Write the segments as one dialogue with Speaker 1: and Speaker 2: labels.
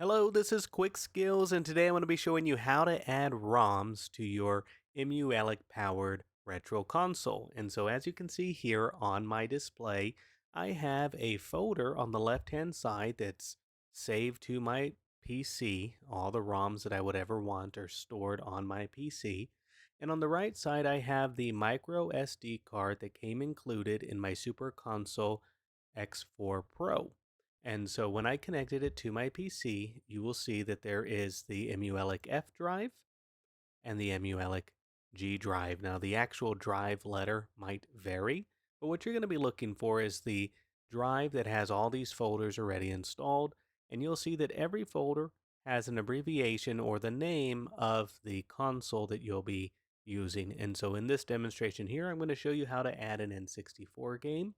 Speaker 1: Hello, this is QuickSkillz, and today I'm going to be showing you how to add ROMs to your Emuelec powered retro console. And so as you can see here on my display, I have a folder on the left hand side that's saved to my PC. All the ROMs that I would ever want are stored on my PC. And on the right side, I have the micro SD card that came included in my Super Console X4 Pro. And so when I connected it to my PC, you will see that there is the Emuelec F drive and the Emuelec G drive. Now, the actual drive letter might vary, but what you're going to be looking for is the drive that has all these folders already installed, and you'll see that every folder has an abbreviation or the name of the console that you'll be using. And so in this demonstration here, I'm going to show you how to add an N64 game,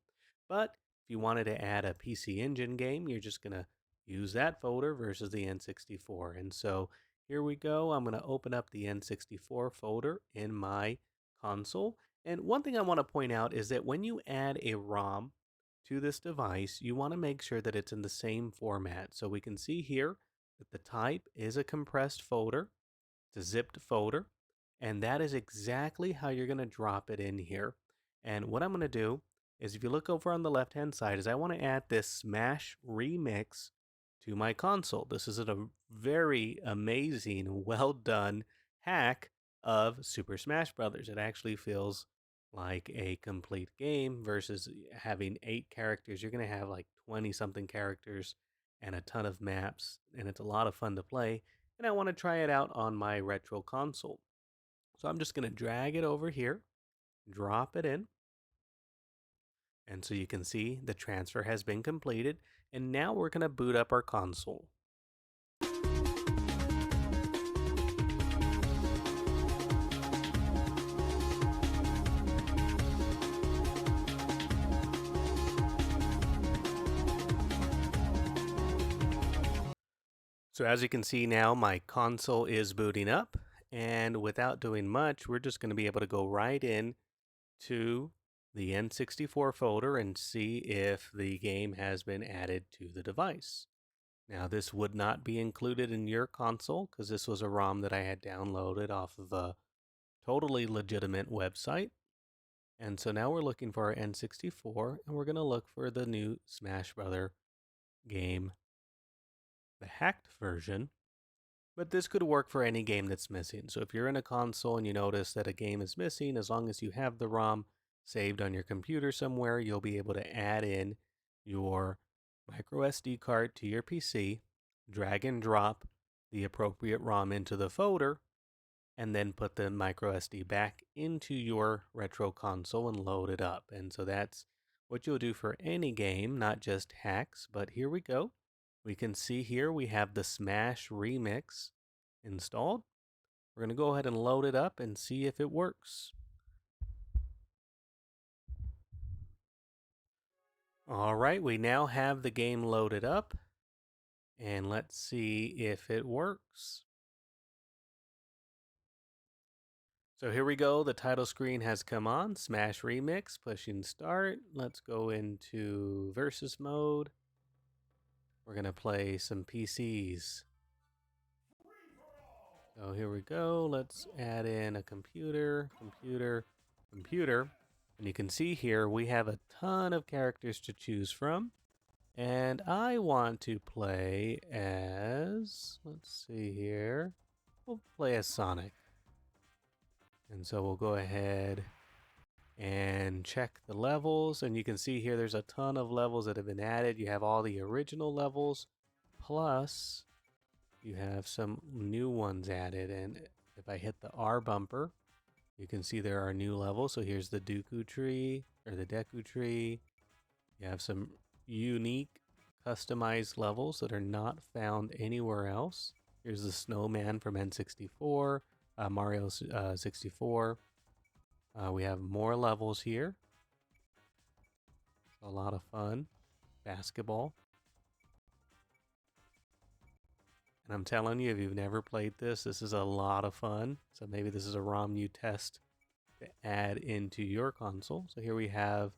Speaker 1: but if you wanted to add a PC Engine game, you're just going to use that folder versus the N64. And so here we go. I'm going to open up the N64 folder in my console. And one thing I want to point out is that when you add a ROM to this device, you want to make sure that it's in the same format. So we can see here that the type is a compressed folder, it's a zipped folder, and that is exactly how you're going to drop it in here. And what I'm going to do is if you look over on the left hand side is I want to add this Smash Remix to my console. This is a very amazing, well done hack of Super Smash Brothers. It actually feels like a complete game versus having 8 characters. You're going to have like 20 something characters and a ton of maps, and it's a lot of fun to play. And I want to try it out on my retro console. So I'm just going to drag it over here, drop it in, and so you can see the transfer has been completed. And now we're going to boot up our console. So as you can see now, my console is booting up. And without doing much, we're just going to be able to go right in to the N64 folder and see if the game has been added to the device. Now, this would not be included in your console because this was a ROM that I had downloaded off of a totally legitimate website. And so now we're looking for our N64 and we're going to look for the new Smash Brother game, the hacked version. But this could work for any game that's missing. So if you're in a console and you notice that a game is missing, as long as you have the ROM saved on your computer somewhere, you'll be able to add in your micro SD card to your PC, drag and drop the appropriate ROM into the folder, and then put the micro SD back into your retro console and load it up. And so that's what you'll do for any game, not just hacks. But here we go. We can see here we have the Smash Remix installed. We're going to go ahead and load it up and see if it works. All right, we now have the game loaded up. And let's see if it works. So here we go. The title screen has come on. Smash Remix, pushing start. Let's go into versus mode. We're going to play some PCs. So here we go. Let's add in a computer. And you can see here we have a ton of characters to choose from. And I want to play as, let's see here, we'll play as Sonic. And so we'll go ahead and check the levels. And you can see here there's a ton of levels that have been added. You have all the original levels, plus you have some new ones added. And if I hit the R bumper, you can see there are new levels. So here's the Deku tree, or the Deku tree. You have some unique customized levels that are not found anywhere else. Here's the snowman from N64, Mario 64. We have more levels here. A lot of fun. Basketball. And I'm telling you, if you've never played this, this is a lot of fun. So maybe this is a ROM you test to add into your console. So here we have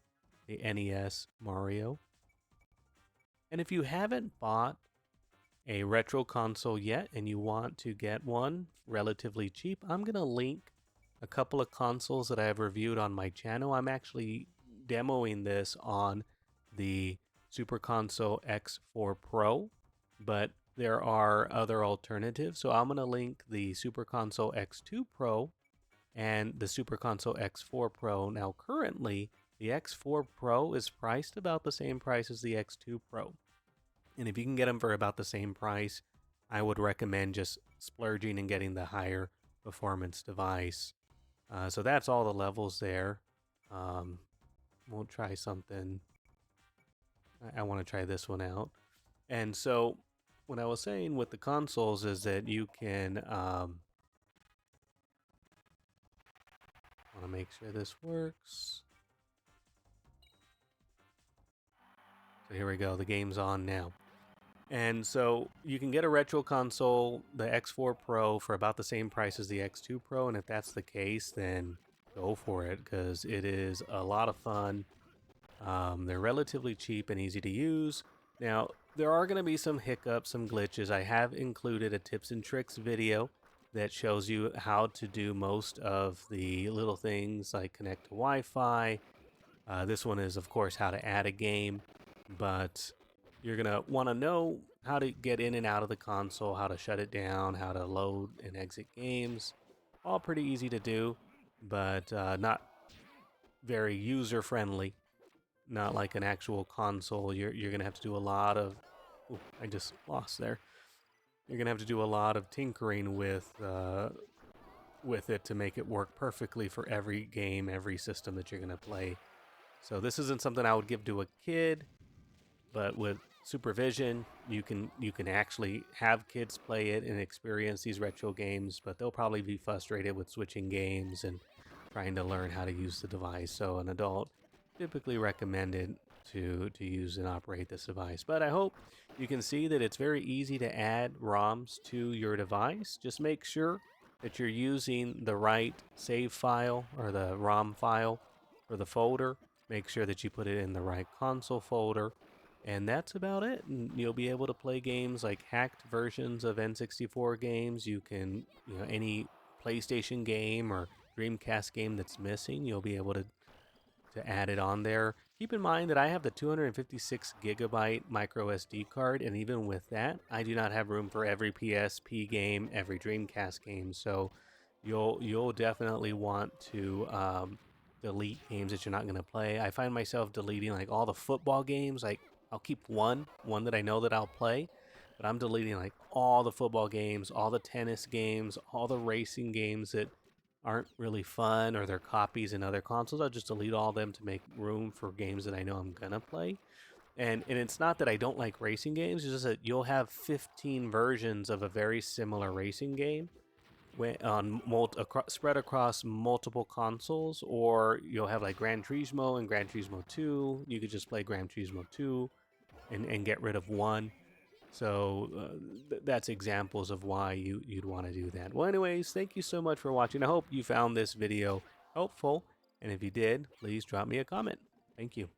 Speaker 1: the NES Mario. And if you haven't bought a retro console yet and you want to get one relatively cheap, I'm going to link a couple of consoles that I have reviewed on my channel. I'm actually demoing this on the Super Console X4 Pro, but there are other alternatives. So I'm going to link the Super Console X2 Pro and the Super Console X4 Pro. Now currently, the X4 Pro is priced about the same price as the X2 Pro. And if you can get them for about the same price, I would recommend just splurging and getting the higher performance device. So that's all the levels there. We'll try something. I want to try this one out. And so what I was saying with the consoles is that you can want to make sure this works. So here we go. The game's on now. And so you can get a retro console, the X4 Pro, for about the same price as the X2 Pro. And if that's the case, then go for it, because it is a lot of fun. They're relatively cheap and easy to use. Now, there are going to be some hiccups, some glitches. I have included a tips and tricks video that shows you how to do most of the little things like connect to Wi-Fi. This one is, of course, how to add a game, but you're going to want to know how to get in and out of the console, how to shut it down, how to load and exit games. All pretty easy to do, but not very user-friendly. Not like an actual console. You're going to have to do a lot of... Ooh, I just lost there. You're going to have to do a lot of tinkering with it to make it work perfectly for every game, every system that you're going to play. So this isn't something I would give to a kid, but with supervision, you can actually have kids play it and experience these retro games, but they'll probably be frustrated with switching games and trying to learn how to use the device. So an adult typically recommended to use and operate this device. But I hope you can see that it's very easy to add ROMs to your device. Just make sure that you're using the right save file or the ROM file for the folder. Make sure that you put it in the right console folder. And that's about it. And you'll be able to play games like hacked versions of N64 games. You can, any PlayStation game or Dreamcast game that's missing, you'll be able to add it on there. Keep in mind that I have the 256 gigabyte micro SD card, and even with that, I do not have room for every PSP game, every Dreamcast game. So you'll definitely want to delete games that you're not going to play. I find myself deleting like all the football games. Like I'll keep one that I know that I'll play, but I'm deleting like all the football games, all the tennis games, all the racing games that aren't really fun or they're copies in other consoles. I'll just delete all of them to make room for games that I know I'm gonna play. And it's not that I don't like racing games, it's just that you'll have 15 versions of a very similar racing game spread across multiple consoles, or you'll have like Gran Turismo and Gran Turismo 2. You could just play Gran Turismo 2 and get rid of one. So that's examples of why you'd want to do that. Well, anyways, thank you so much for watching. I hope you found this video helpful. And if you did, please drop me a comment. Thank you.